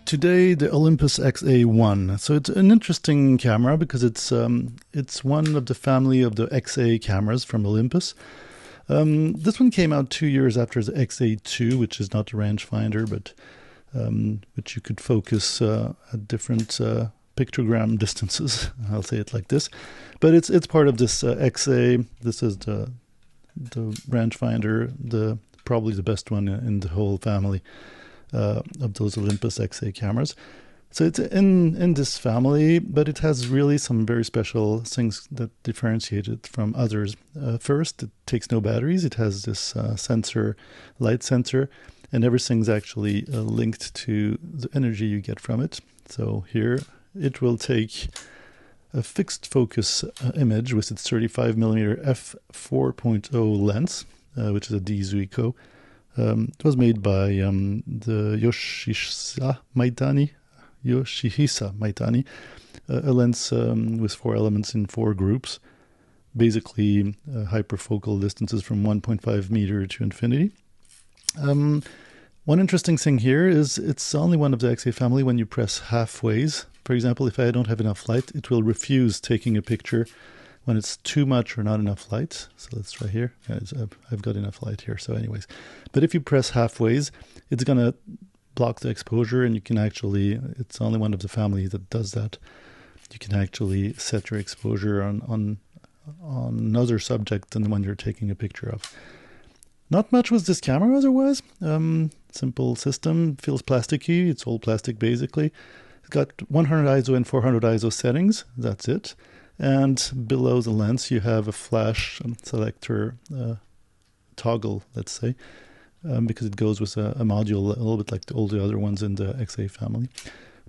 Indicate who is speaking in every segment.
Speaker 1: today the Olympus XA1. So it's an interesting camera because it's one of the family of the XA cameras from Olympus. This one came out 2 years after the XA2, which is not a rangefinder, but which you could focus at different pictogram distances. I'll say it like this, but it's part of this XA. This is the rangefinder, probably the best one in the whole family of those Olympus XA cameras. So it's in this family, but it has really some very special things that differentiate it from others. First, it takes no batteries. It has this sensor, light sensor, and everything's actually linked to the energy you get from it. So here it will take a fixed focus image with its 35mm f4.0 lens, which is a D Zuiko. It was made by the Yoshihisa Maitani, a lens with 4 elements in 4 groups, basically hyperfocal distances from 1.5 meter to infinity. One interesting thing here is it's only one of the XA family when you press halfways. For example, if I don't have enough light, it will refuse taking a picture when it's too much or not enough light. So let's try here. Yeah, I've got enough light here. So anyways, but if you press halfways, it's going to block the exposure, and you can actually, it's only one of the family that does that. You can actually set your exposure on another subject than the one you're taking a picture of. Not much with this camera otherwise. Simple system, feels plasticky. It's all plastic basically. It's got 100 ISO and 400 ISO settings. That's it. And below the lens, you have a flash selector toggle, let's say, because it goes with a module a little bit like all the other ones in the XA family.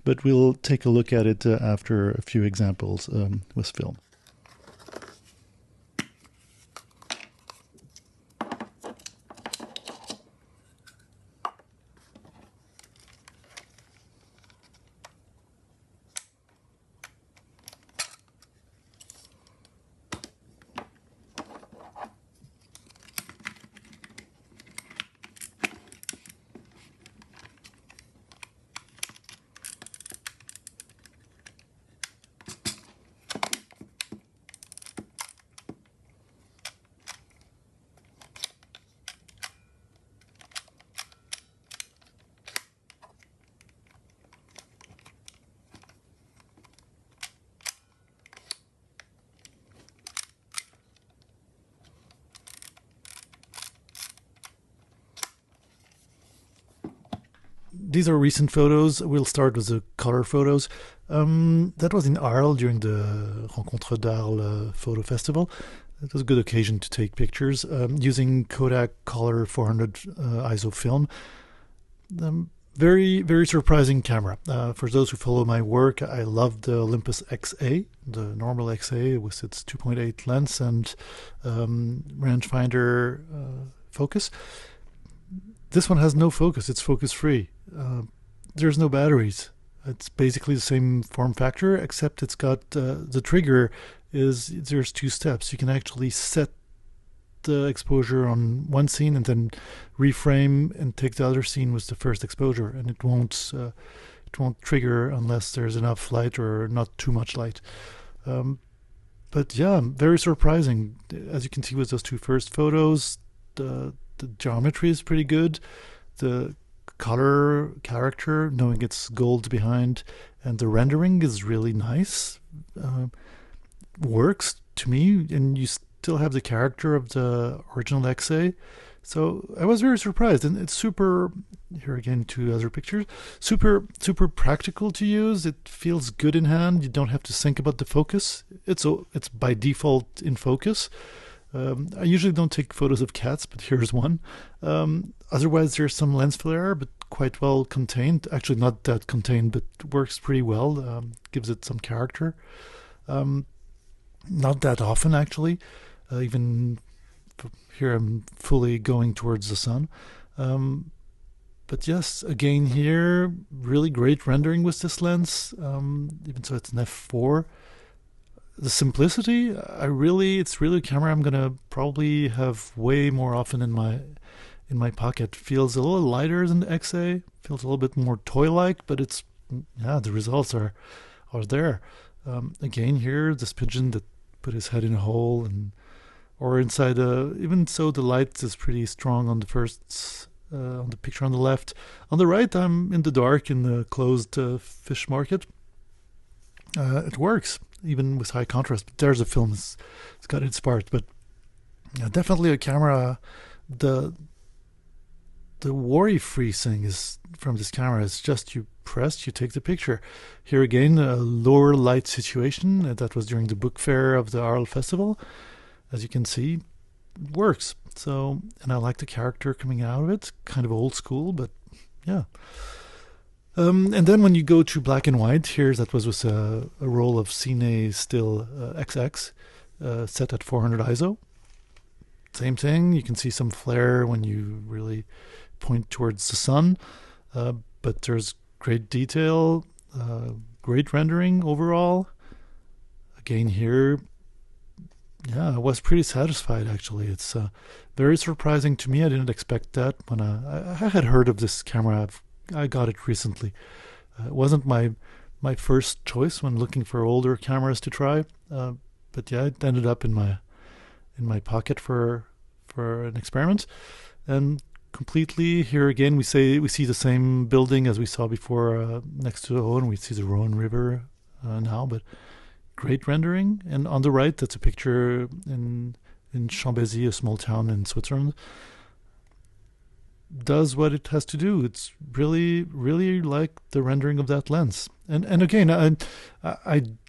Speaker 1: But we'll take a look at it after a few examples with film. These are recent photos. We'll start with the color photos. That was in Arles during the Rencontre d'Arles photo festival. It was a good occasion to take pictures using Kodak Color 400 ISO film. Very, very surprising camera. For those who follow my work, I love the Olympus XA, the normal XA with its 2.8 lens and rangefinder focus. This one has no focus. It's focus free. There's no batteries. It's basically the same form factor, except it's got the trigger there's 2 steps. You can actually set the exposure on one scene and then reframe and take the other scene with the first exposure, and it won't trigger unless there's enough light or not too much light. But yeah, very surprising. As you can see with those 2 first photos, the geometry is pretty good. The color character, knowing it's gold behind, and the rendering is really nice. Works to me, and you still have the character of the original XA. So I was very surprised, and it's super, here again 2 other pictures, super practical to use. It feels good in hand. You don't have to think about the focus. It's by default in focus. I usually don't take photos of cats, but here's one. Otherwise, there's some lens flare, but quite well contained. Actually, not that contained, but works pretty well. Gives it some character. Not that often, actually. Even here, I'm fully going towards the sun. But yes, again here, really great rendering with this lens. Even so, it's an f4. The simplicity, it's really a camera I'm gonna probably have way more often in my pocket. Feels a little lighter than the XA, feels a little bit more toy-like, but it's yeah, the results are there. Again here, this pigeon that put his head in a hole, and or inside even so the light is pretty strong on the first on the picture on the left. On the right, I'm in the dark in the closed fish market. It works even with high contrast. But there's a film, it's got its part, but definitely a camera. The worry-free thing is from this camera is just you press, you take the picture. Here again, a lower light situation. That was during the book fair of the Arles Festival. As you can see, it works. So, and I like the character coming out of it. Kind of old school, but yeah. And then when you go to black and white, here that was with a roll of Cine Still XX set at 400 ISO. Same thing. You can see some flare when you really point towards the sun, but there's great detail, great rendering overall. Again here, yeah, I was pretty satisfied actually. It's very surprising to me. I didn't expect that when I had heard of this camera. I got it recently. It wasn't my first choice when looking for older cameras to try, but yeah, it ended up in my pocket for an experiment. And completely here again we see the same building as we saw before next to the Rhone. We see the Rhone River now, but great rendering. And on the right, that's a picture in Chambézy, a small town in Switzerland. Does what it has to do. It's really, really like the rendering of that lens. And again, I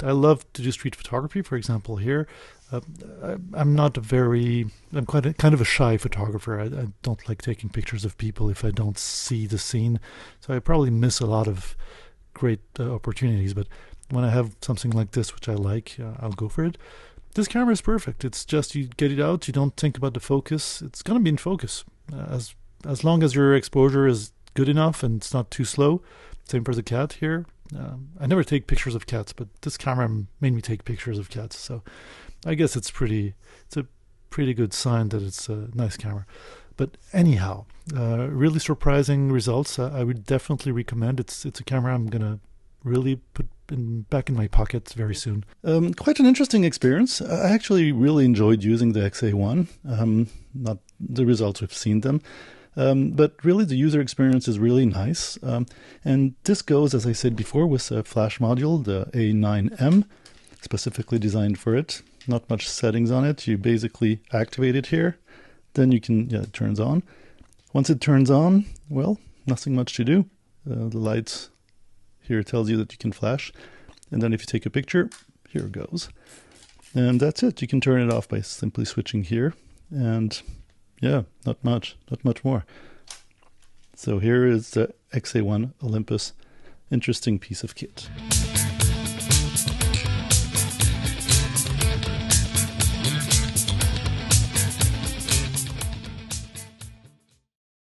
Speaker 1: love to do street photography. For example, here, I'm kind of a shy photographer. I don't like taking pictures of people if I don't see the scene. So I probably miss a lot of great opportunities. But when I have something like this, which I like, I'll go for it. This camera is perfect. It's just you get it out. You don't think about the focus. It's going to be in focus as long as your exposure is good enough and it's not too slow. Same for the cat here. I never take pictures of cats, but this camera made me take pictures of cats. So I guess it's a pretty good sign that it's a nice camera. But anyhow, really surprising results. I would definitely recommend. It's a camera I'm gonna really put back in my pocket very soon. Quite an interesting experience. I actually really enjoyed using the XA1. Not the results we've seen them. But really the user experience is really nice. And this goes, as I said before, with a flash module, the A9M, specifically designed for it. Not much settings on it. You basically activate it here. Then you can, it turns on. Once it turns on, well, nothing much to do. The lights here tells you that you can flash. And then if you take a picture, here it goes. And that's it. You can turn it off by simply switching here. And yeah, not much more. So here is the XA1 Olympus. Interesting piece of kit.